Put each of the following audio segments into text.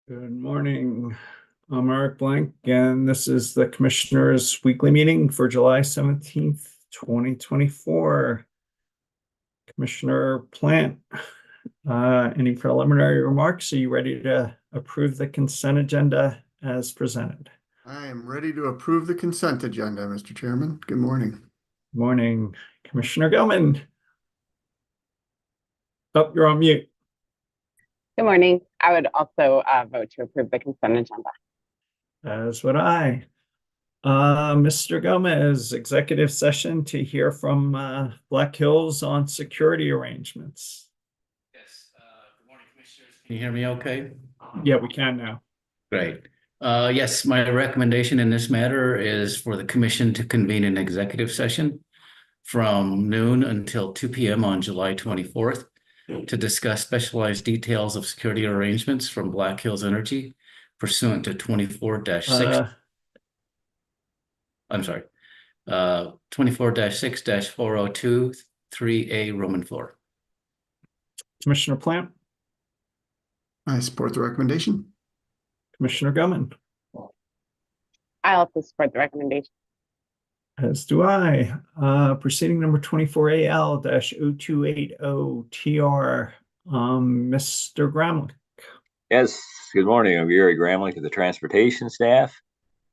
Good morning. I'm Eric Blank, and this is the Commissioners' Weekly Meeting for July 17th, 2024. Commissioner Plant, any preliminary remarks? Are you ready to approve the consent agenda as presented? I am ready to approve the consent agenda, Mr. Chairman. Good morning. Morning. Commissioner Gilman. Oh, you're on mute. Good morning. I would also vote to approve the consent agenda. As would I. Mr. Gomez, executive session to hear from Black Hills on security arrangements. Yes. Good morning, Commissioners. Can you hear me okay? Yeah, we can now. Great. Yes, my recommendation in this matter is for the commission to convene an executive session from noon until 2 p.m. on July 24th to discuss specialized details of security arrangements from Black Hills Energy pursuant to 24-6. I'm sorry, 24-6-402 3A Roman 4. Commissioner Plant, I support the recommendation. Commissioner Gilman, I also support the recommendation. as do I. Proceeding number 24AL-0280TR, Mr. Gramlich. Yes, good morning. I'm Gary Gramlich of the transportation staff.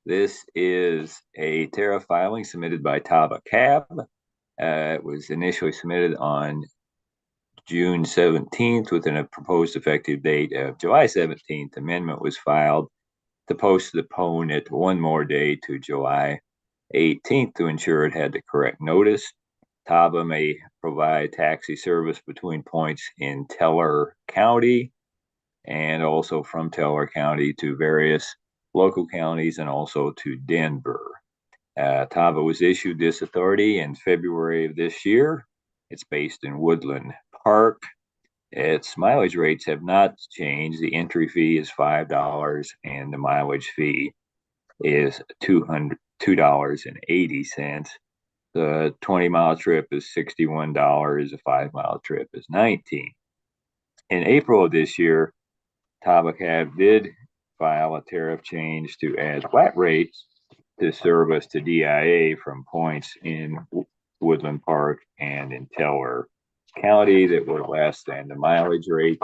This is a tariff filing submitted by Taba Cab. It was initially submitted on June 17th with a proposed effective date of July 17th. Amendment was filed to postpone it one more day to July 18th to ensure it had the correct notice. Taba may provide taxi service between points in Teller County and also from Teller County to various local counties and also to Denver. Taba was issued this authority in February of this year. It's based in Woodland Park. Its mileage rates have not changed. The entry fee is $5 and the mileage fee is $2.80. The 20-mile trip is $61. A 5-mile trip is $19. In April of this year, Taba Cab did file a tariff change to add flat rates to service to DIA from points in Woodland Park and in Teller County that were less than the mileage rate.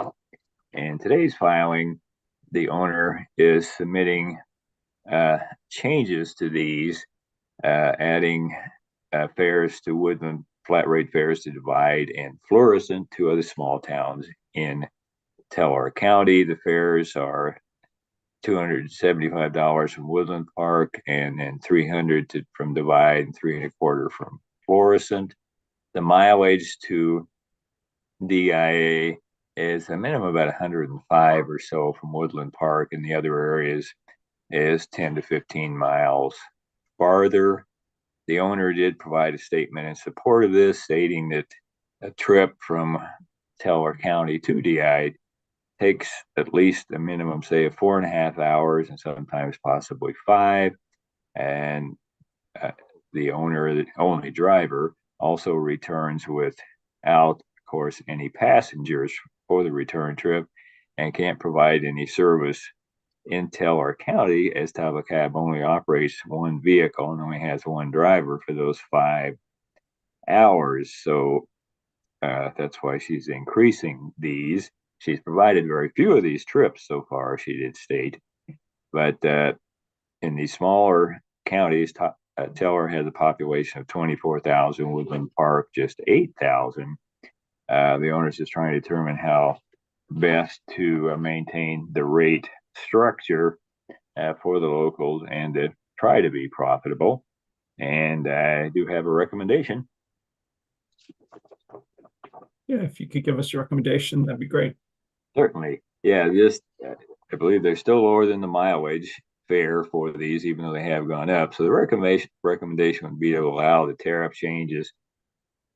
In today's filing, the owner is submitting changes to these, adding fares to Woodland, flat rate fares to Divide and Florissant, two other small towns in Teller County. The fares are $275 from Woodland Park and then $300 from Divide and $325 from Florissant. The mileage to DIA is a minimum about 105 or so from Woodland Park, and the other areas is 10 to 15 miles farther. The owner did provide a statement in support of this, stating that a trip from Teller County to DI takes at least a minimum, say, of 4.5 hours and sometimes possibly 5. And the owner, the only driver, also returns without, of course, any passengers for the return trip and can't provide any service in Teller County, as Taba Cab only operates one vehicle and only has one driver for those 5 hours. So that's why she's increasing these. She's provided very few of these trips so far, she did state. But in these smaller counties, Teller has a population of 24,000, Woodland Park just 8,000. The owner's just trying to determine how best to maintain the rate structure for the locals and to try to be profitable. And I do have a recommendation. Yeah, if you could give us your recommendation, that'd be great. Certainly. Yeah, just I believe they're still lower than the mileage fare for these, even though they have gone up. So the recommendation would be to allow the tariff changes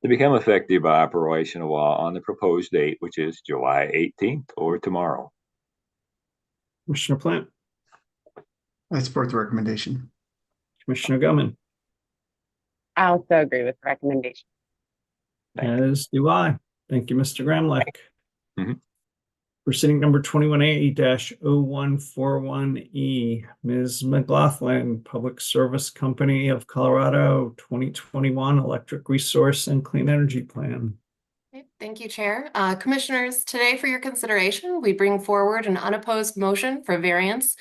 to become effective by operational law on the proposed date, which is July 18th or tomorrow. Commissioner Plant, I support the recommendation. Commissioner Gilman, I also agree with the recommendation. as do I. Thank you, Mr. Gramlich. Mhm. Proceeding number 21A-0141E, Ms. McLaughlin, Public Service Company of Colorado, 2021 Electric Resource and Clean Energy Plan. Okay, thank you, Chair. Commissioners, today for your consideration, we bring forward an unopposed motion for variance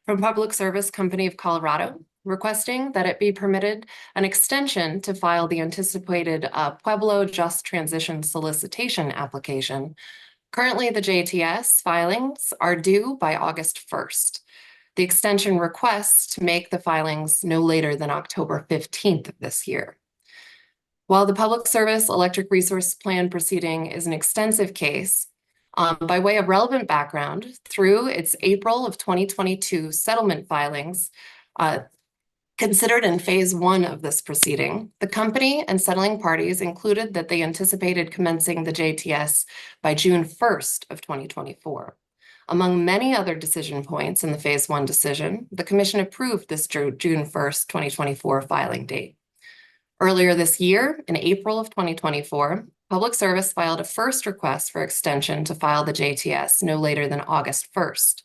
from Public Service Company of Colorado, requesting that it be permitted an extension to file the anticipated Pueblo Just Transition Solicitation application. Currently, the JTS filings are due by August 1st. The extension requests to make the filings no later than October 15th of this year. While the Public Service Electric Resource Plan proceeding is an extensive case, by way of relevant background, through its April of 2022 settlement filings, considered in phase 1 of this proceeding, the company and settling parties included that they anticipated commencing the JTS by June 1st of 2024. Among many other decision points in the phase 1 decision, the Commission approved this June 1st, 2024 filing date. Earlier this year, in April of 2024, Public Service filed a first request for extension to file the JTS no later than August 1st.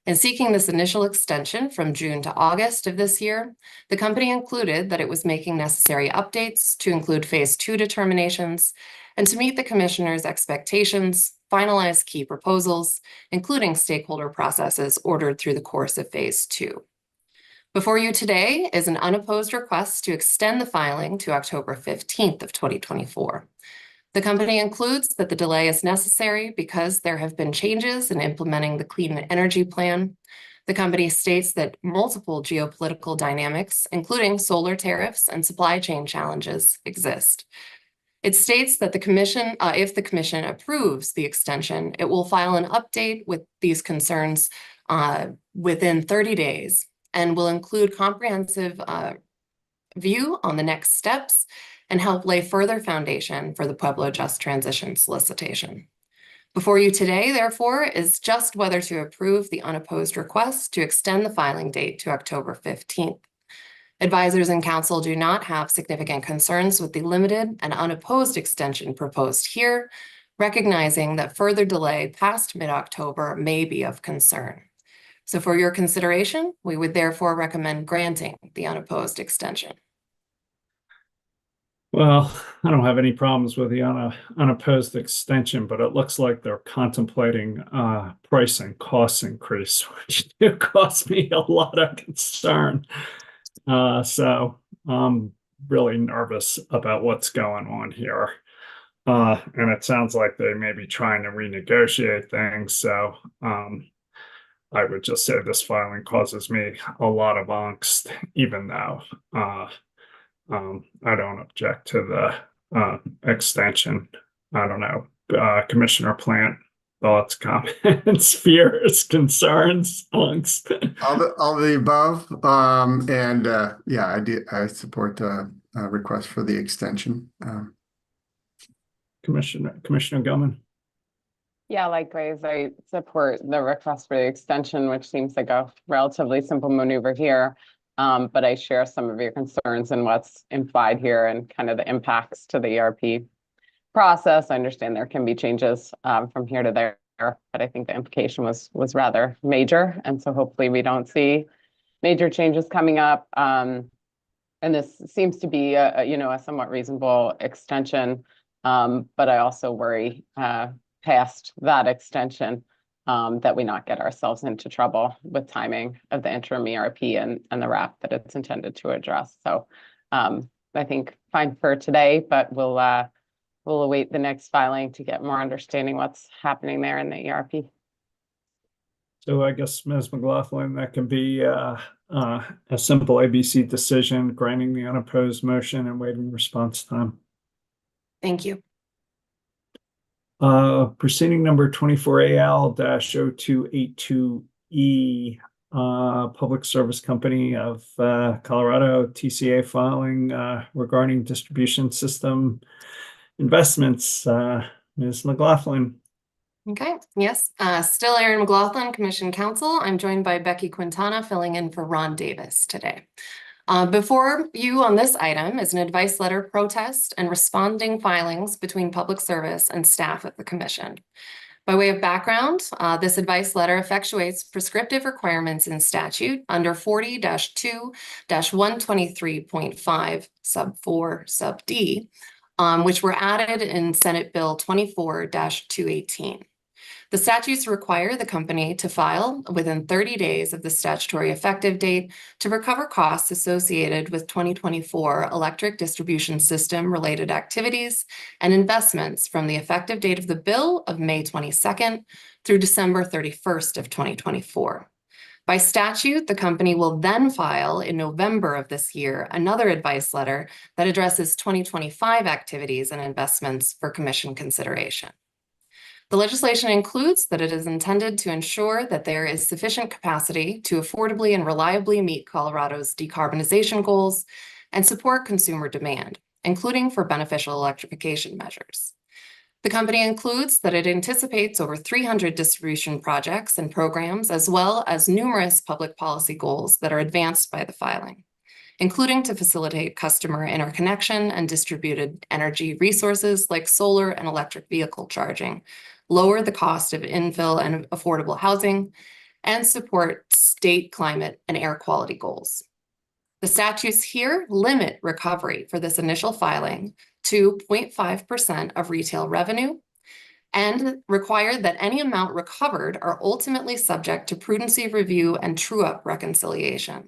In seeking this initial extension from June to August of this year, the company included that it was making necessary updates to include phase 2 determinations and to meet the Commissioner's expectations, finalize key proposals, including stakeholder processes ordered through the course of phase 2. Before you today is an unopposed request to extend the filing to October 15th of 2024. The company includes that the delay is necessary because there have been changes in implementing the Clean Energy Plan. The company states that multiple geopolitical dynamics, including solar tariffs and supply chain challenges, exist. It states that the Commission, if the Commission approves the extension, it will file an update with these concerns within 30 days and will include comprehensive view on the next steps and help lay further foundation for the Pueblo Just Transition solicitation. Before you today, therefore, is just whether to approve the unopposed request to extend the filing date to October 15th. Advisors and counsel do not have significant concerns with the limited and unopposed extension proposed here, recognizing that further delay past mid-October may be of concern. So for your consideration, we would therefore recommend granting the unopposed extension. Well, I don't have any problems with the unopposed extension, but it looks like they're contemplating price and cost increase, which do cause me a lot of concern. So I'm really nervous about what's going on here. And it sounds like they may be trying to renegotiate things. So I would just say this filing causes me a lot of angst, even though I don't object to the extension. I don't know, Commissioner Plant, thoughts, comments, fears, concerns, angst. All the above. Yeah, I support the request for the extension. Commissioner Gilman. Yeah, likewise, I support the request for the extension, which seems like a relatively simple maneuver here. But I share some of your concerns and what's implied here and kind of the impacts to the ERP process. I understand there can be changes from here to there, but I think the implication was rather major. And so hopefully we don't see major changes coming up. And this seems to be a somewhat reasonable extension. But I also worry past that extension that we not get ourselves into trouble with timing of the interim ERP and the wrap that it's intended to address. So I think fine for today, but we'll await the next filing to get more understanding what's happening there in the ERP. So I guess, Ms. McLaughlin, that can be a simple ABC decision, granting the unopposed motion and waiving response time. Thank you. Proceeding number 24AL-0282E, Public Service Company of Colorado, TCA filing regarding distribution system investments. Ms. McLaughlin. Okay, yes, still Erin McLaughlin, Commission Counsel. I'm joined by Becky Quintana filling in for Ron Davis today. Before you on this item is an advice letter protest and responding filings between Public Service and staff at the Commission. By way of background, this advice letter effectuates prescriptive requirements in statute under 40-2-123.5 sub 4 sub D, which were added in Senate Bill 24-218. The statutes require the company to file within 30 days of the statutory effective date to recover costs associated with 2024 electric distribution system related activities and investments from the effective date of the bill of May 22nd through December 31st of 2024. By statute, the company will then file in November of this year another advice letter that addresses 2025 activities and investments for commission consideration. The legislation includes that it is intended to ensure that there is sufficient capacity to affordably and reliably meet Colorado's decarbonization goals and support consumer demand, including for beneficial electrification measures. The company includes that it anticipates over 300 distribution projects and programs, as well as numerous public policy goals that are advanced by the filing, including to facilitate customer interconnection and distributed energy resources like solar and electric vehicle charging, lower the cost of infill and affordable housing, and support state climate and air quality goals. The statutes here limit recovery for this initial filing to 0.5% of retail revenue and require that any amount recovered are ultimately subject to prudency review and true-up reconciliation.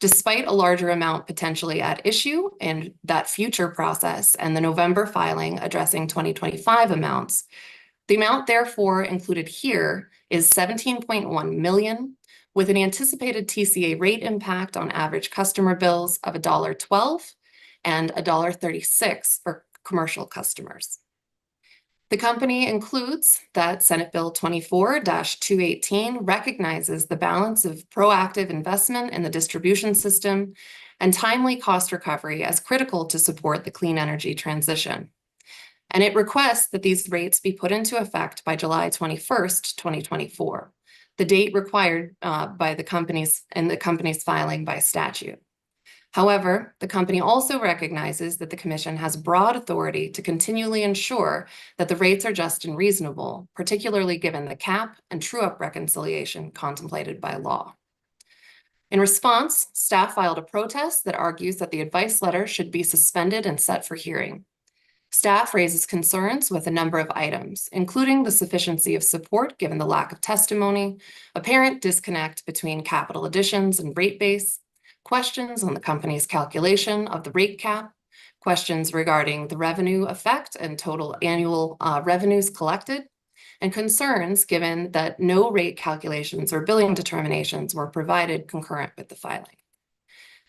Despite a larger amount potentially at issue in that future process and the November filing addressing 2025 amounts, the amount therefore included here is $17.1 million, with an anticipated TCA rate impact on average customer bills of $1.12 and $1.36 for commercial customers. The company includes that Senate Bill 24-218 recognizes the balance of proactive investment in the distribution system and timely cost recovery as critical to support the clean energy transition. And it requests that these rates be put into effect by July 21st, 2024, the date required by the company's filing by statute. However, the company also recognizes that the Commission has broad authority to continually ensure that the rates are just and reasonable, particularly given the cap and true-up reconciliation contemplated by law. In response, staff filed a protest that argues that the advice letter should be suspended and set for hearing. Staff raises concerns with a number of items, including the sufficiency of support given the lack of testimony, apparent disconnect between capital additions and rate base, questions on the company's calculation of the rate cap, questions regarding the revenue effect and total annual revenues collected, and concerns given that no rate calculations or billing determinations were provided concurrent with the filing.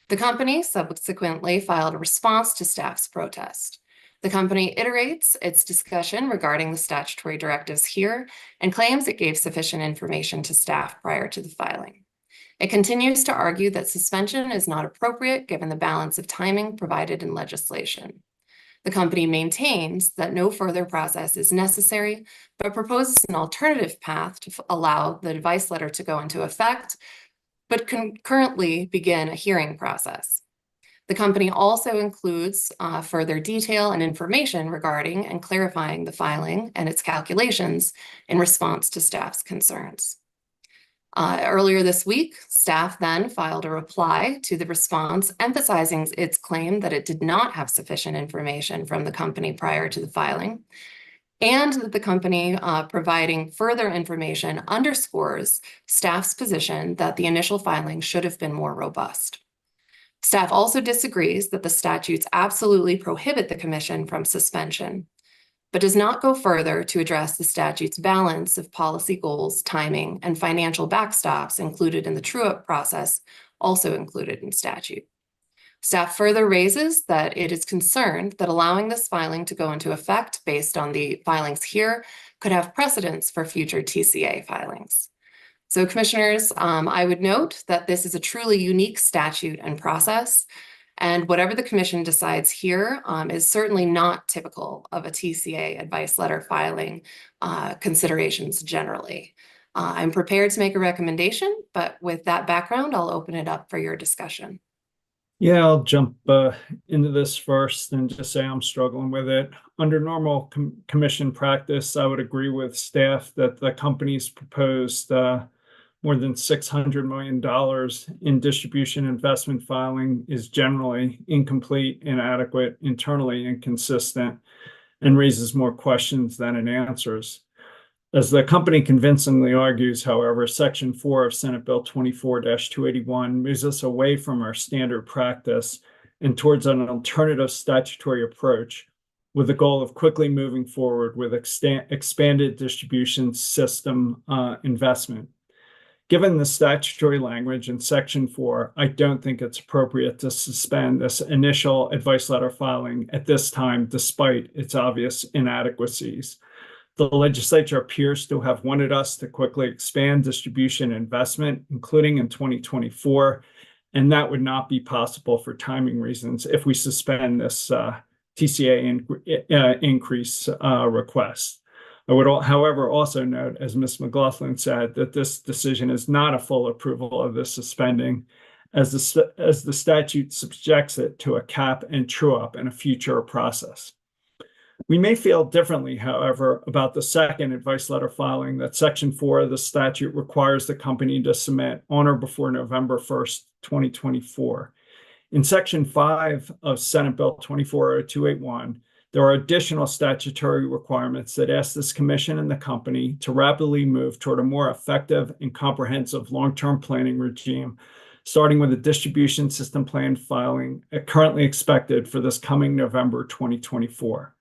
The company subsequently filed a response to staff's protest. The company iterates its discussion regarding the statutory directives here and claims it gave sufficient information to staff prior to the filing. It continues to argue that suspension is not appropriate given the balance of timing provided in legislation. The company maintains that no further process is necessary, but proposes an alternative path to allow the advice letter to go into effect, but concurrently begin a hearing process. The company also includes further detail and information regarding and clarifying the filing and its calculations in response to staff's concerns. Earlier this week, staff then filed a reply to the response emphasizing its claim that it did not have sufficient information from the company prior to the filing, and that the company providing further information underscores staff's position that the initial filing should have been more robust. Staff also disagrees that the statutes absolutely prohibit the Commission from suspension, but does not go further to address the statute's balance of policy goals, timing, and financial backstops included in the true-up process, also included in statute. Staff further raises that it is concerned that allowing this filing to go into effect based on the filings here could have precedence for future TCA filings. So Commissioners, I would note that this is a truly unique statute and process, and whatever the Commission decides here is certainly not typical of a TCA advice letter filing considerations generally. I'm prepared to make a recommendation, but with that background, I'll open it up for your discussion. Yeah, I'll jump into this first and just say I'm struggling with it. Under normal commission practice, I would agree with staff that the company's proposed more than $600 million in distribution investment filing is generally incomplete, inadequate, internally inconsistent, and raises more questions than it answers. As the company convincingly argues, however, Section 4 of Senate Bill 24-281 moves us away from our standard practice and towards an alternative statutory approach with the goal of quickly moving forward with expanded distribution system investment. Given the statutory language in Section 4, I don't think it's appropriate to suspend this initial advice letter filing at this time, despite its obvious inadequacies. The legislature appears to have wanted us to quickly expand distribution investment, including in 2024, and that would not be possible for timing reasons if we suspend this TCA increase request. I would, however, also note, as Ms. McLaughlin said, that this decision is not a full approval of this suspending, as the statute subjects it to a cap and true-up in a future process. We may feel differently, however, about the second advice letter filing that Section 4 of the statute requires the company to submit on or before November 1st, 2024. In Section 5 of Senate Bill 24-281, there are additional statutory requirements that ask this commission and the company to rapidly move toward a more effective and comprehensive long-term planning regime, starting with a distribution system plan filing currently expected for this coming November 2024.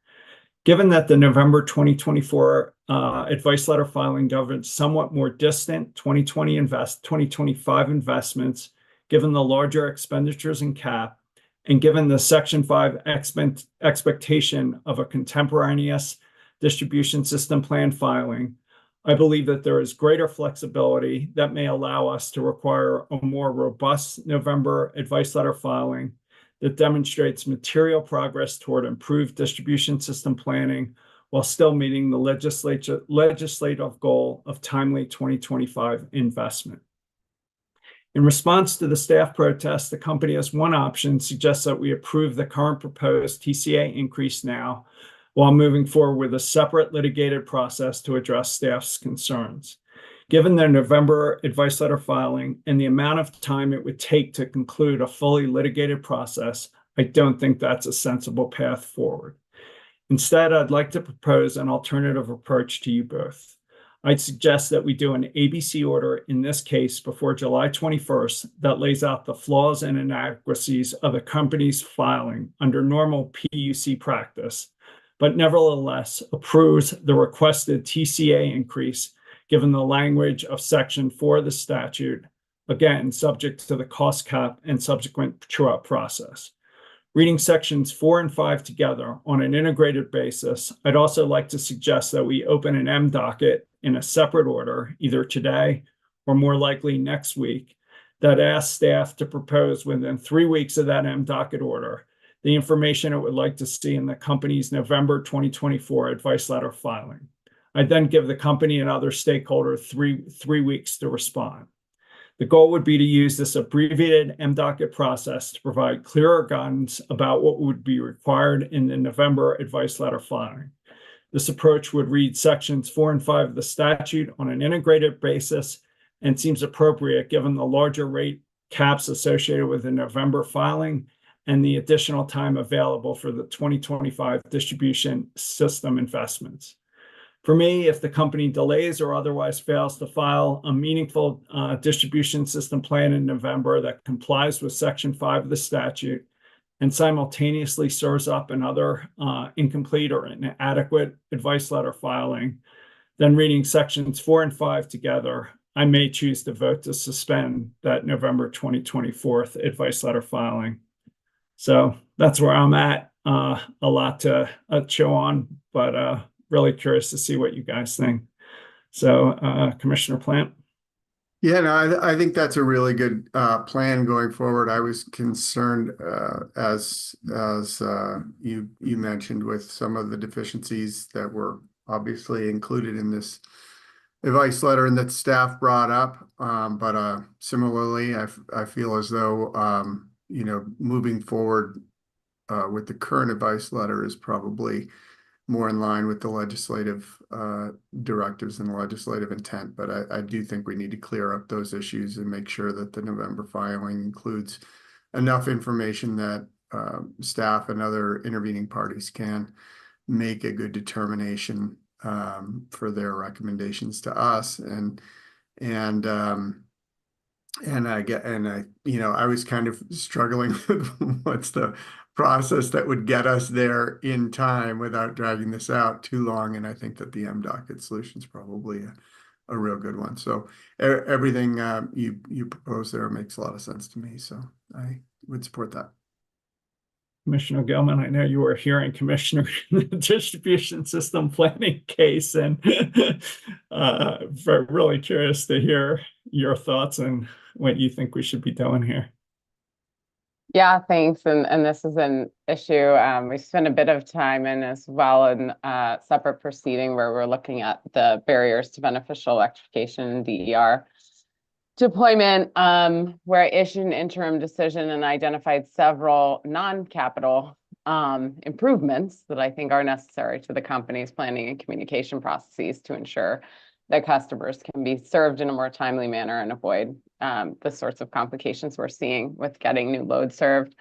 Given that the November 2024 advice letter filing governs somewhat more distant 2025 investments, given the larger expenditures and cap, and given the Section 5 expectation of a contemporaneous distribution system plan filing, I believe that there is greater flexibility that may allow us to require a more robust November advice letter filing that demonstrates material progress toward improved distribution system planning while still meeting the legislative goal of timely 2025 investment. In response to the staff protest, the company as one option suggests that we approve the current proposed TCA increase now while moving forward with a separate litigated process to address staff's concerns. Given their November advice letter filing and the amount of time it would take to conclude a fully litigated process, I don't think that's a sensible path forward. Instead, I'd like to propose an alternative approach to you both. I'd suggest that we do an ABC order in this case before July 21st that lays out the flaws and inadequacies of the company's filing under normal PUC practice, but nevertheless approves the requested TCA increase given the language of Section 4 of the statute, again, subject to the cost cap and subsequent true-up process. Reading Sections 4 and 5 together on an integrated basis, I'd also like to suggest that we open an M docket in a separate order, either today or more likely next week, that asks staff to propose within 3 weeks of that M docket order the information it would like to see in the company's November 2024 advice letter filing. I'd then give the company and other stakeholders three weeks to respond. The goal would be to use this abbreviated MDocket process to provide clearer guidance about what would be required in the November advice letter filing. This approach would read Sections 4 and 5 of the statute on an integrated basis and seems appropriate given the larger rate caps associated with the November filing and the additional time available for the 2025 distribution system investments. For me, if the company delays or otherwise fails to file a meaningful distribution system plan in November that complies with Section 5 of the statute and simultaneously serves up another incomplete or inadequate advice letter filing, then reading Sections 4 and 5 together, I may choose to vote to suspend that November 2024 advice letter filing. So that's where I'm at. A lot to chew on, but really curious to see what you guys think. So, Commissioner Plant. Yeah, no, I think that's a really good plan going forward. I was concerned as you mentioned with some of the deficiencies that were obviously included in this advice letter and that staff brought up. But similarly, I feel as though moving forward with the current advice letter is probably more in line with the legislative directives and the legislative intent. But I do think we need to clear up those issues and make sure that the November filing includes enough information that staff and other intervening parties can make a good determination for their recommendations to us. I was kind of struggling with what's the process that would get us there in time without dragging this out too long. And I think that the M-Docket solution is probably a real good one. So everything you propose there makes a lot of sense to me. So I would support that. Commissioner Gilman, I know you were hearing Commissioner in the distribution system planning case, and really curious to hear your thoughts and what you think we should be doing here. Yeah, thanks. And this is an issue we spent a bit of time in as well in a separate proceeding where we're looking at the barriers to beneficial electrification and DER deployment, where I issued an interim decision and identified several non-capital improvements that I think are necessary to the company's planning and communication processes to ensure that customers can be served in a more timely manner and avoid the sorts of complications we're seeing with getting new load served.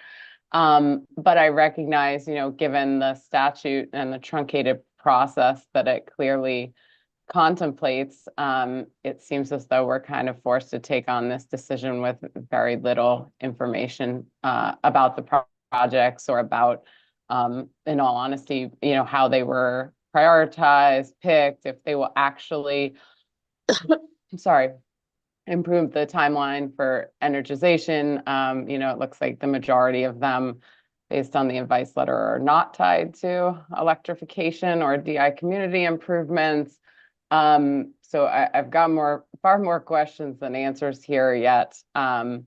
But I recognize, given the statute and the truncated process that it clearly contemplates, it seems as though we're kind of forced to take on this decision with very little information about the projects or about, in all honesty, how they were prioritized, picked, if they will actually, improve the timeline for energization. It looks like the majority of them, based on the advice letter, are not tied to electrification or DI community improvements. So I've got far more questions than answers here yet. Come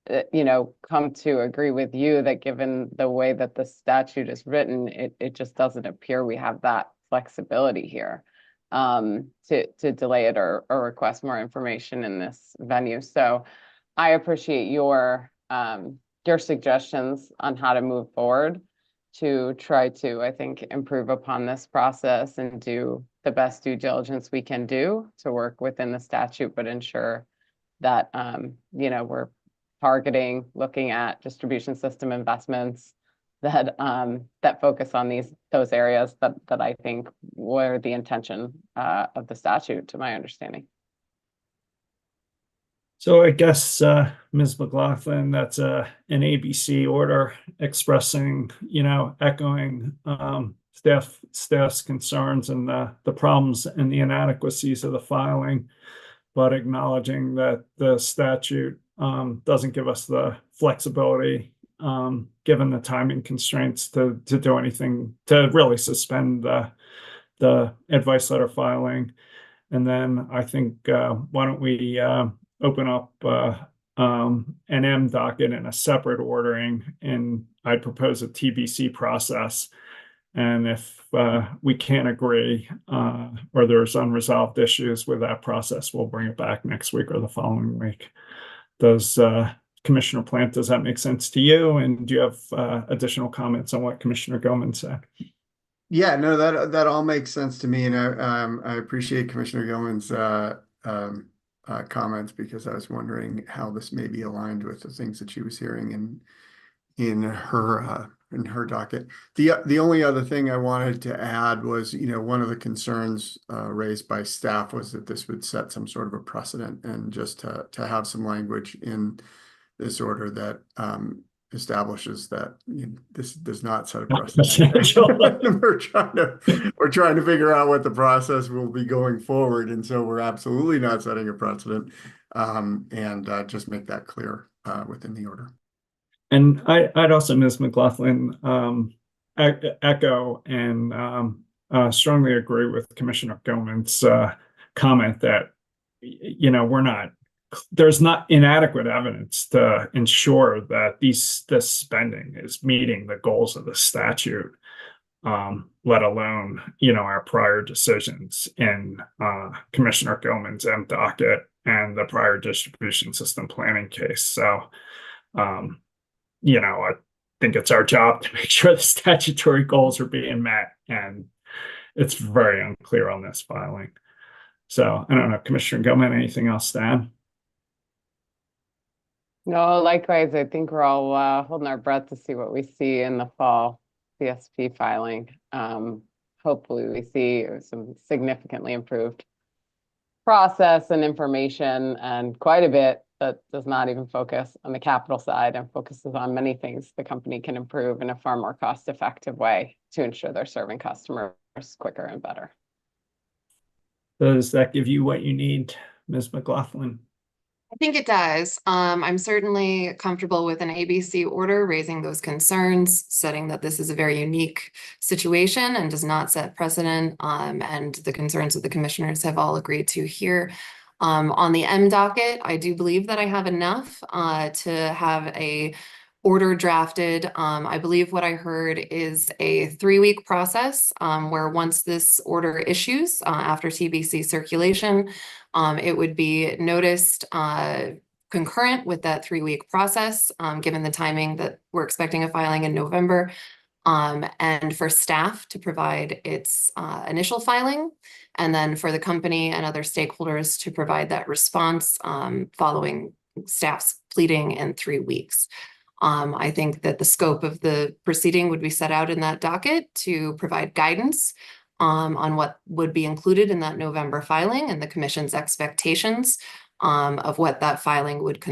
to agree with you that given the way that the statute is written, it just doesn't appear we have that flexibility here to delay it or request more information in this venue. So I appreciate your suggestions on how to move forward to try to, I think, improve upon this process and do the best due diligence we can do to work within the statute, but ensure that, we're targeting, looking at distribution system investments that focus on those areas that I think were the intention of the statute, to my understanding. So I guess, Ms. McLaughlin, that's an ABC order expressing, echoing staff's concerns and the problems and the inadequacies of the filing, but acknowledging that the statute doesn't give us the flexibility, given the timing constraints, to do anything to really suspend the advice letter filing. And then I think why don't we open up an M docket in a separate ordering, and I'd propose a TBC process. And if we can't agree or there's unresolved issues with that process, we'll bring it back next week or the following week. Does Commissioner Plant, does that make sense to you? And do you have additional comments on what Commissioner Gilman said? Yeah, no, that all makes sense to me, and I appreciate Commissioner Gilman's comments, because I was wondering how this may be aligned with the things that she was hearing in her docket. The only other thing I wanted to add was, one of the concerns raised by staff was that this would set some sort of a precedent, and just to have some language in this order that establishes that this does not set a precedent. We're trying to figure out what the process will be going forward, and so we're absolutely not setting a precedent, and just make that clear within the order. And I'd also, Ms. McLaughlin, echo and strongly agree with Commissioner Gilman's comment that, there's not inadequate evidence to ensure that this spending is meeting the goals of the statute, let alone, our prior decisions in Commissioner Gilman's M docket and the prior distribution system planning case. So I think it's our job to make sure the statutory goals are being met, and it's very unclear on this filing. So I don't know, Commissioner Gilman, anything else to add? No, likewise, I think we're all holding our breath to see what we see in the fall CSP filing. Hopefully we see some significantly improved process and information, and quite a bit that does not even focus on the capital side and focuses on many things the company can improve in a far more cost-effective way to ensure they're serving customers quicker and better. Does that give you what you need, Ms. McLaughlin? I think it does. I'm certainly comfortable with an ABC order raising those concerns, setting that this is a very unique situation and does not set precedent, and the concerns that the commissioners have all agreed to here. On the M docket, I do believe that I have enough to have a order drafted. I believe what I heard is a 3-week process, where once this order issues after TBC circulation, it would be noticed concurrent with that 3-week process, given the timing that we're expecting a filing in November, and for staff to provide its initial filing, and then for the company and other stakeholders to provide that response following staff's pleading in 3 weeks. I think that the scope of the proceeding would be set out in that docket to provide guidance on what would be included in that November filing and the commission's expectations of what that filing would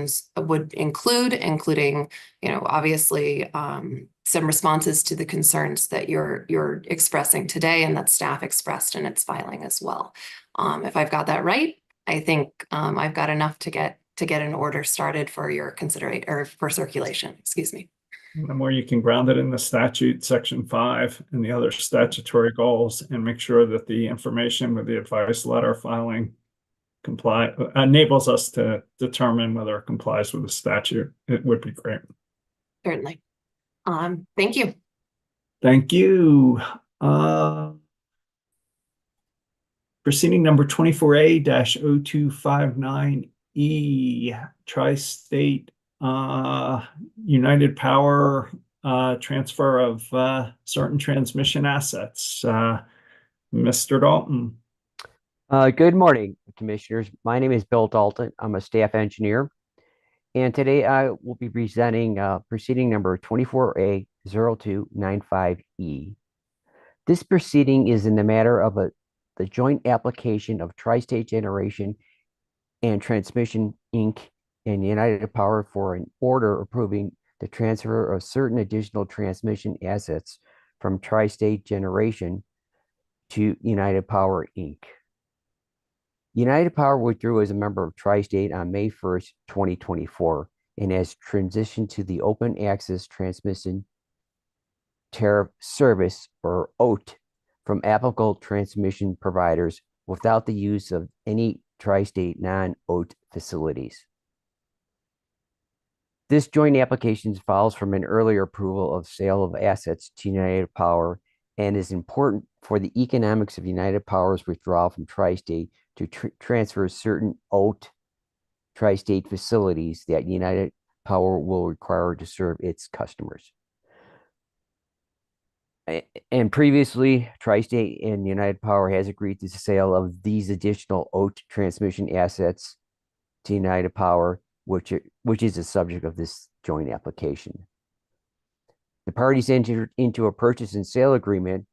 include, including, obviously some responses to the concerns that you're expressing today and that staff expressed in its filing as well. If I've got that right, I think I've got enough to get an order started for your consideration or for circulation, excuse me. The more you can ground it in the statute, section 5, and the other statutory goals, and make sure that the information with the advice letter filing enables us to determine whether it complies with the statute, it would be great. Certainly. Thank you. Thank you. Proceeding number 24A-0259E, Tri-State United Power transfer of certain transmission assets. Mr. Dalton. Good morning, Commissioners. My name is Bill Dalton. I'm a staff engineer, and today I will be presenting proceeding number 24A-0295E. This proceeding is in the matter of the joint application of Tri-State Generation and Transmission, Inc. and United Power for an order approving the transfer of certain additional transmission assets from Tri-State Generation to United Power, Inc. United Power withdrew as a member of Tri-State on May 1st, 2024, and has transitioned to the Open Access Transmission Tariff Service, or OAT, from applicable transmission providers without the use of any Tri-State non-OAT facilities. This joint application follows from an earlier approval of sale of assets to United Power and is important for the economics of United Power's withdrawal from Tri-State to transfer certain OAT Tri-State facilities that United Power will require to serve its customers. And previously, Tri-State and United Power has agreed to the sale of these additional OAT transmission assets to United Power, which is the subject of this joint application. The parties entered into a purchase and sale agreement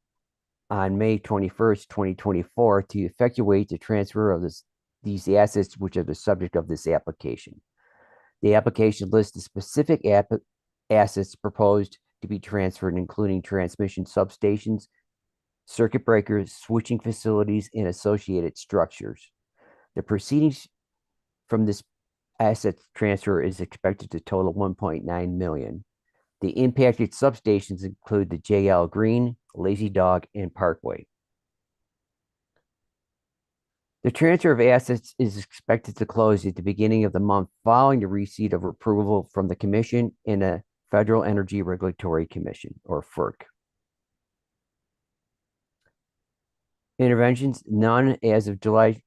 on May 21st, 2024 to effectuate the transfer of these assets, which are the subject of this application. The application lists the specific assets proposed to be transferred, including transmission substations, circuit breakers, switching facilities, and associated structures. The proceedings from this asset transfer is expected to total $1.9 million. The impacted substations include the JL Green, Lazy Dog, and Parkway. The transfer of assets is expected to close at the beginning of the month following the receipt of approval from the Commission and the Federal Energy Regulatory Commission, or FERC. Interventions, none as of July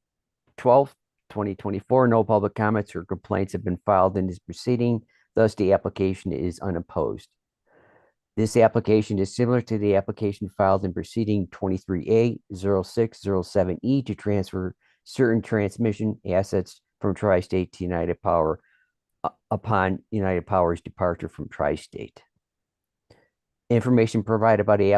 12th, 2024. No public comments or complaints have been filed in this proceeding. Thus, the application is unopposed. This application is similar to the application filed in proceeding 23A0607E to transfer certain transmission assets from Tri-State to United Power upon United Power's departure from Tri-State. Information provided by the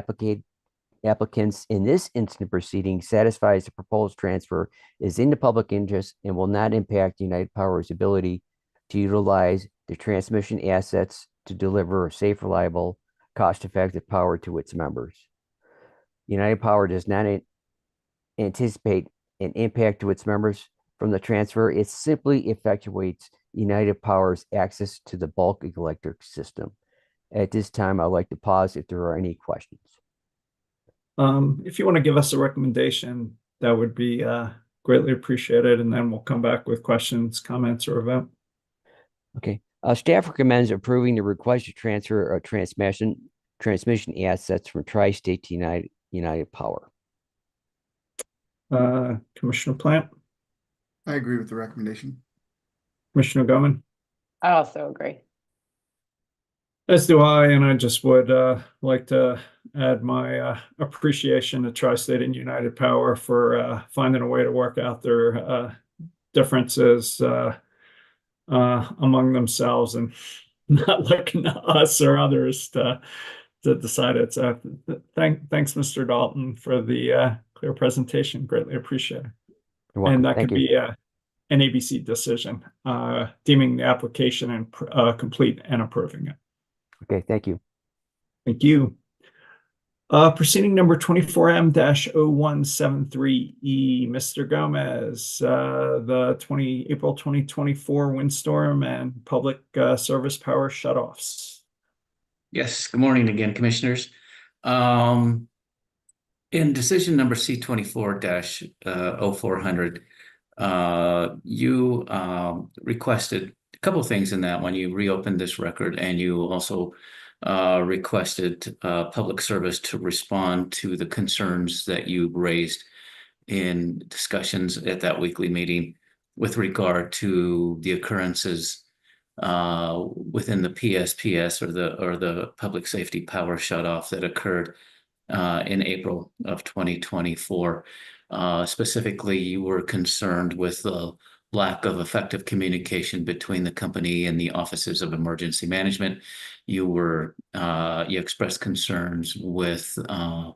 applicants in this instant proceeding satisfies the proposed transfer is in the public interest and will not impact United Power's ability to utilize the transmission assets to deliver safe, reliable, cost-effective power to its members. United Power does not anticipate an impact to its members from the transfer. It simply effectuates United Power's access to the bulk electric system. At this time, I'd like to pause if there are any questions. If you want to give us a recommendation, that would be greatly appreciated, and then we'll come back with questions, comments, or a vote. Okay. Staff recommends approving the request to transfer of transmission assets from Tri-State to United Power. Commissioner Plant, I agree with the recommendation. Commissioner Goman, I also agree. as do I, and I just would like to add my appreciation to Tri-State and United Power for finding a way to work out their differences among themselves and not looking to us or others to decide it. So thanks, Mr. Dalton, for the clear presentation. Greatly appreciate it. You're welcome. And that Thank could you. be an ABC decision, deeming the application and complete and approving it. Okay, thank you. Thank you. Proceeding number 24M-0173E, Mr. Gomez, the April 2024 windstorm and public service power shutoffs. Yes, good morning again, commissioners. In decision number C24-0400, you requested a couple of things in that when you reopened this record, and you also requested public service to respond to the concerns that you raised in discussions at that weekly meeting with regard to the occurrences within the PSPS or the public safety power shutoff that occurred in April of 2024. Specifically, you were concerned with the lack of effective communication between the company and the offices of emergency management. You expressed concerns with the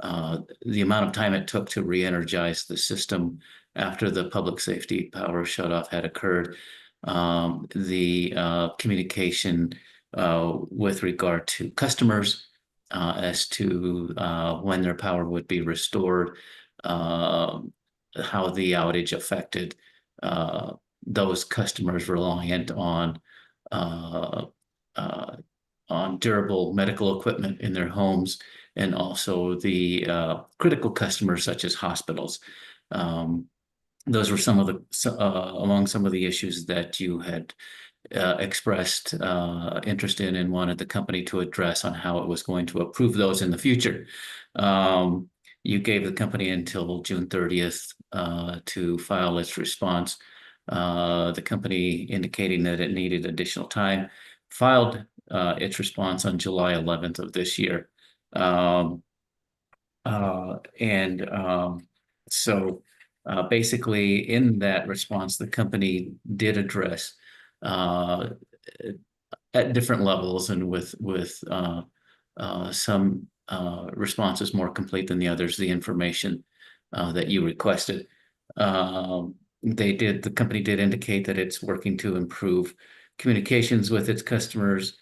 amount of time it took to re-energize the system after the public safety power shutoff had occurred. The communication with regard to customers as to when their power would be restored, how the outage affected those customers reliant on durable medical equipment in their homes, and also the critical customers such as hospitals. Those were some of the among some of the issues that you had expressed interest in and wanted the company to address on how it was going to approve those in the future. You gave the company until June 30th to file its response. The company, indicating that it needed additional time, filed its response on July 11th of this year. So basically, in that response, the company did address at different levels and with some responses more complete than the others, the information that you requested. The company did indicate that it's working to improve communications with its customers,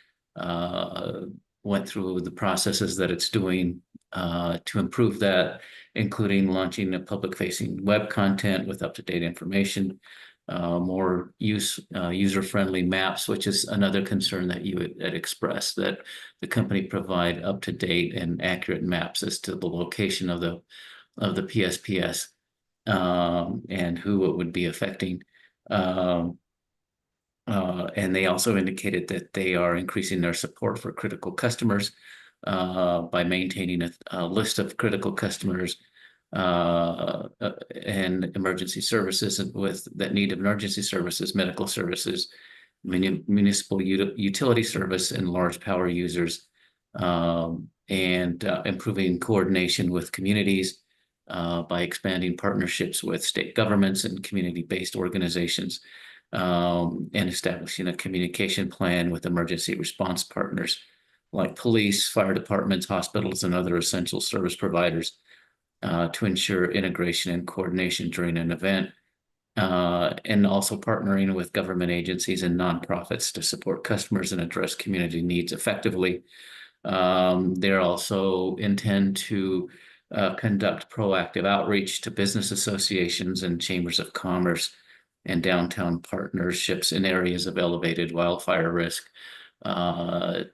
went through the processes that it's doing to improve that, including launching a public-facing web content with up-to-date information, more user-friendly maps, which is another concern that you had expressed, that the company provide up-to-date and accurate maps as to the location of the PSPS and who it would be affecting. And they also indicated that they are increasing their support for critical customers by maintaining a list of critical customers and emergency services that need emergency services, medical services, municipal utility service and large power users, and improving coordination with communities by expanding partnerships with state governments and community-based organizations, and establishing a communication plan with emergency response partners like police, fire departments, hospitals, and other essential service providers to ensure integration and coordination during an event, and also partnering with government agencies and nonprofits to support customers and address community needs effectively. They also intend to conduct proactive outreach to business associations and chambers of commerce and downtown partnerships in areas of elevated wildfire risk,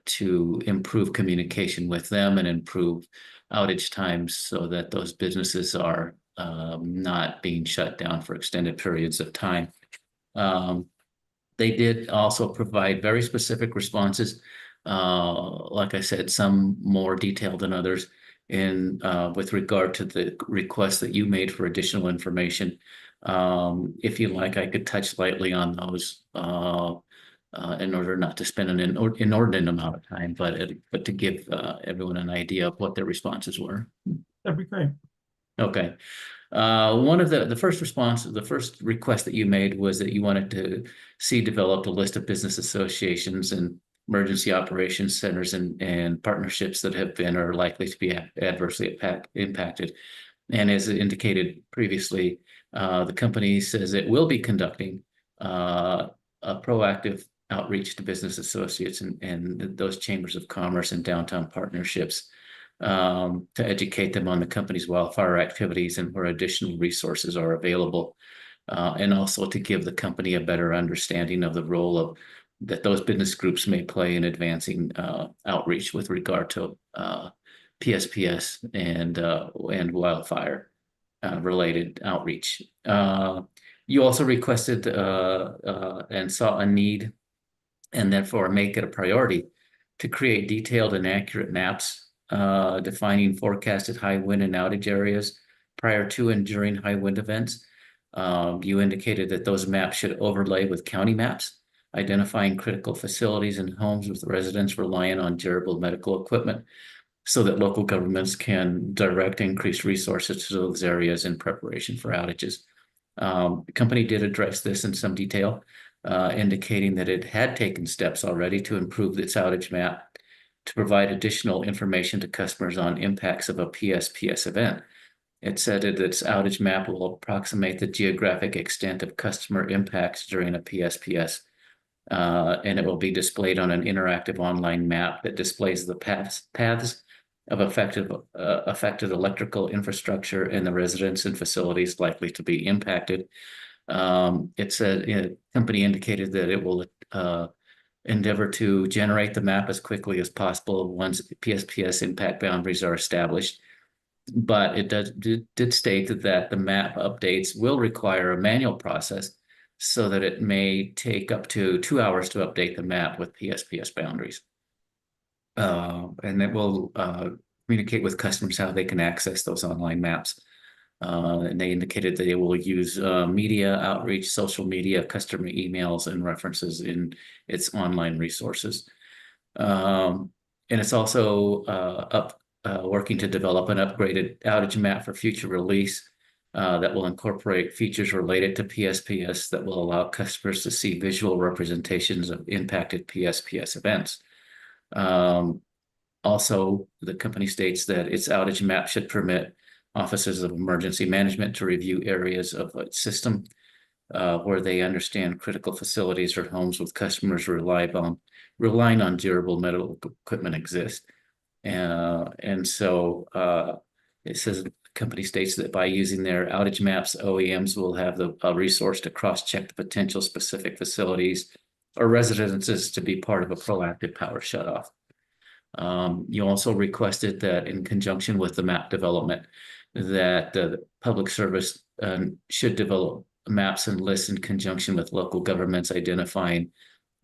to improve communication with them and improve outage times so that those businesses are not being shut down for extended periods of time. They did also provide very specific responses. Like I said, some more detailed than others in with regard to the request that you made for additional information. If you like, I could touch lightly on those in order not to spend an inordinate amount of time, but to give everyone an idea of what their responses were. That'd be great. Okay. One of the first request that you made was that you wanted to see developed a list of business associations and emergency operations centers and partnerships that have been or are likely to be adversely impacted. And as indicated previously, the company says it will be conducting a proactive outreach to business associates and those chambers of commerce and downtown partnerships, to educate them on the company's wildfire activities and where additional resources are available, and also to give the company a better understanding of the role that those business groups may play in advancing outreach with regard to PSPS and wildfire related outreach. You also requested and saw a need, and therefore make it a priority to create detailed and accurate maps defining forecasted high wind and outage areas prior to and during high wind events. You indicated that those maps should overlay with county maps, identifying critical facilities and homes with residents relying on durable medical equipment so that local governments can direct increased resources to those areas in preparation for outages. The company did address this in some detail, indicating that it had taken steps already to improve its outage map to provide additional information to customers on impacts of a PSPS event. It said that its outage map will approximate the geographic extent of customer impacts during a PSPS, and it will be displayed on an interactive online map that displays the paths of affected electrical infrastructure and the residents and facilities likely to be impacted. It said, the company indicated that it will endeavor to generate the map as quickly as possible once PSPS impact boundaries are established. But it did state that the map updates will require a manual process so that it may take up to 2 hours to update the map with PSPS boundaries. And it will communicate with customers how they can access those online maps. And they indicated that they will use media outreach, social media, customer emails, and references in its online resources. And it's also working to develop an upgraded outage map for future release that will incorporate features related to PSPS that will allow customers to see visual representations of impacted PSPS events. Also, the company states that its outage map should permit offices of emergency management to review areas of its system where they understand critical facilities or homes with customers relying on durable medical equipment exist. And so it says the company states that by using their outage maps, OEMs will have a resource to cross-check the potential specific facilities or residences to be part of a proactive power shutoff. You also requested that in conjunction with the map development, that the public service should develop maps and lists in conjunction with local governments identifying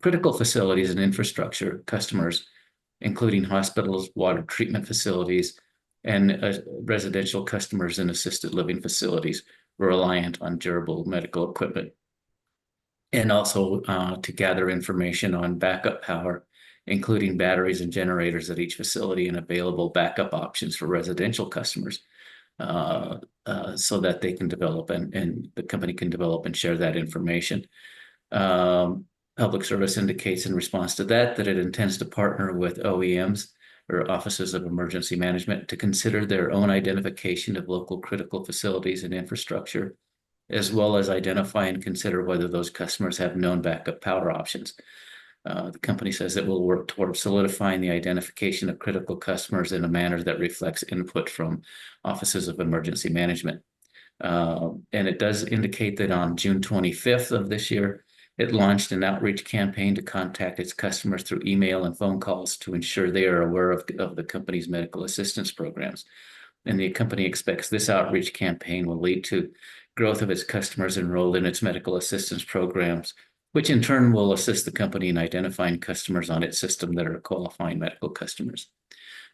critical facilities and infrastructure customers, including hospitals, water treatment facilities, and residential customers in assisted living facilities reliant on durable medical equipment. and also to gather information on backup power, including batteries and generators at each facility and available backup options for residential customers, so that they can develop and the company can develop and share that information. Public Service indicates in response to that it intends to partner with OEMs or Offices of Emergency Management to consider their own identification of local critical facilities and infrastructure, as well as identify and consider whether those customers have known backup power options. The company says it will work towards solidifying the identification of critical customers in a manner that reflects input from Offices of Emergency Management. And it does indicate that on June 25th of this year, it launched an outreach campaign to contact its customers through email and phone calls to ensure they are aware of the company's medical assistance programs. And the company expects this outreach campaign will lead to growth of its customers enrolled in its medical assistance programs, which in turn will assist the company in identifying customers on its system that are qualifying medical customers.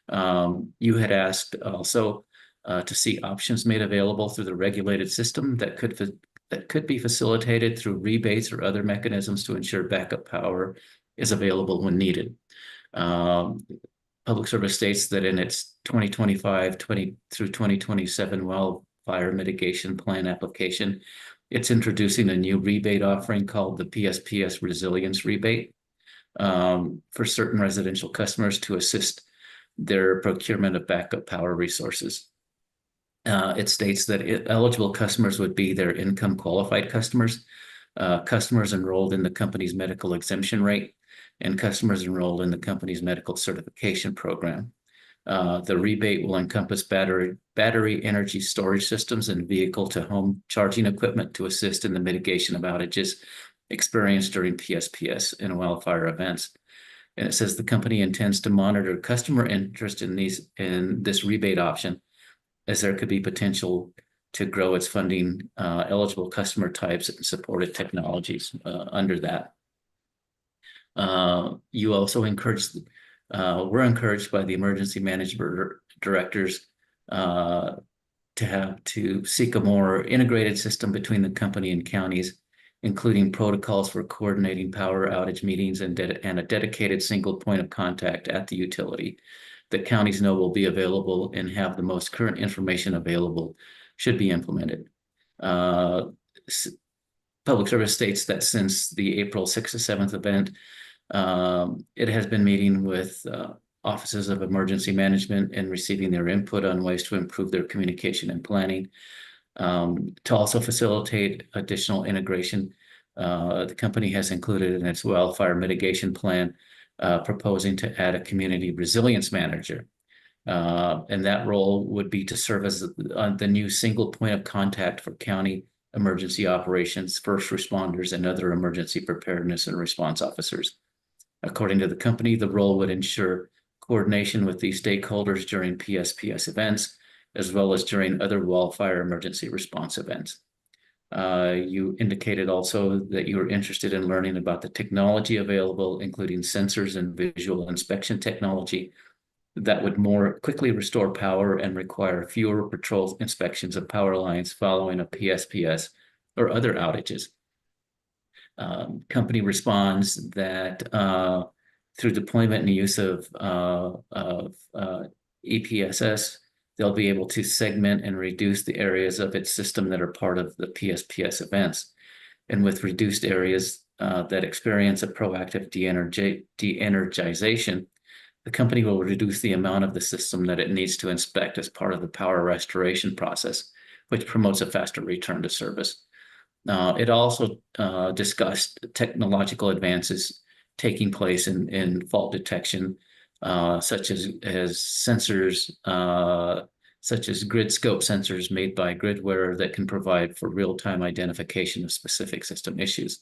You had asked also to see options made available through the regulated system that could be facilitated through rebates or other mechanisms to ensure backup power is available when needed. Public Service states that in its 2025 through 2027 wildfire mitigation plan application, it's introducing a new rebate offering called the PSPS Resilience Rebate for certain residential customers to assist their procurement of backup power resources. It states that eligible customers would be their income qualified customers, customers enrolled in the company's medical exemption rate, and customers enrolled in the company's medical certification program. The rebate will encompass battery energy storage systems and vehicle to home charging equipment to assist in the mitigation of outages experienced during PSPS and wildfire events. And it says the company intends to monitor customer interest in this rebate option, as there could be potential to grow its funding eligible customer types and supported technologies under that. You also we're encouraged by the emergency management directors to seek a more integrated system between the company and counties, including protocols for coordinating power outage meetings and a dedicated single point of contact at the utility that counties know will be available and have the most current information available should be implemented. Public Service states that since the April 6th to 7th event, it has been meeting with Offices of Emergency Management and receiving their input on ways to improve their communication and planning. To also facilitate additional integration, the company has included in its wildfire mitigation plan proposing to add a community resilience manager. And that role would be to serve as the new single point of contact for county emergency operations, first responders, and other emergency preparedness and response officers. According to the company, the role would ensure coordination with these stakeholders during PSPS events, as well as during other wildfire emergency response events. You indicated also that you were interested in learning about the technology available, including sensors and visual inspection technology that would more quickly restore power and require fewer patrol inspections of power lines following a PSPS or other outages. Company responds that through deployment and use of EPSS, they'll be able to segment and reduce the areas of its system that are part of the PSPS events. And with reduced areas that experience a proactive de-energization, the company will reduce the amount of the system that it needs to inspect as part of the power restoration process, which promotes a faster return to service. It also discussed technological advances taking place in fault detection, such as sensors, such as grid scope sensors made by Gridware that can provide for real-time identification of specific system issues.